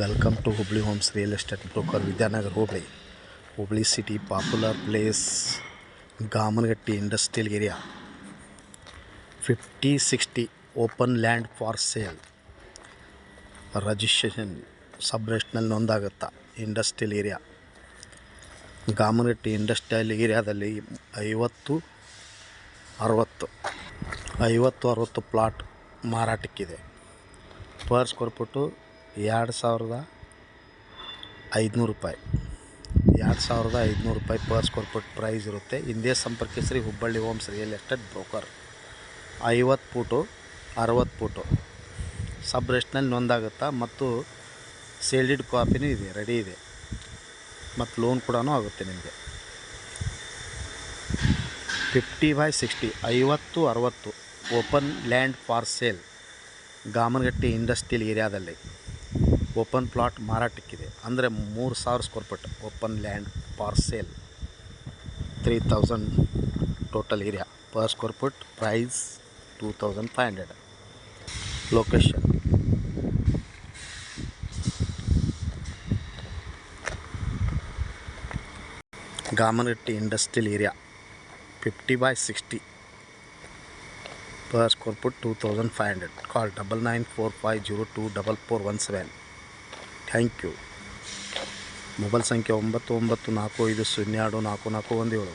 Welcome to Hubli Homes Real Estate Broker, Vidyanagar, Hubli. Hubli City, popular place, Gamanagatti Industrial Area. 50-60 open land for sale. Registration sub registrar ನೊಂದಾಗುತ್ತಾ industrial area. Gamanagatti industrial ಏರಿಯಾದಲ್ಲಿ 50-60 plot ಮಾರಾಟಕ್ಕಿದೆ. Per square foot 2,500 ರೂಪಾಯಿ. 2,500 ರೂಪಾಯಿ per square foot price ಇರುತ್ತೆ. ಹಿಂದೆ ಸಂಪರ್ಕಿಸ್ರಿ Hubballi homes real estate broker. 50 foot 60 foot sub registrar ನೊಂದಾಗುತ್ತಾ ಮತ್ತು ಸೇಲ್ಡಿಡ್ ಕಾಪಿನೂ ಇದೆ, ರೆಡಿ ಇದೆ, ಮತ್ತು ಲೋನ್ ಕೂಡ ಆಗುತ್ತೆ ನಿಮಗೆ. 50/60 50-60 open land for sale. Gamanagatti industrial ಏರಿಯಾದಲ್ಲಿ ಓಪನ್ ಪ್ಲಾಟ್ ಮಾರಾಟಕ್ಕಿದೆ. ಅಂದರೆ 3,000 square foot open land for sale. 3,000 total area. Per square foot price 2,500. Location Gamanagatti industrial area. 50/60 per square foot 2,500. Call 9945024417. Thank you. Mobile ಸಂಖ್ಯೆ 9945024417.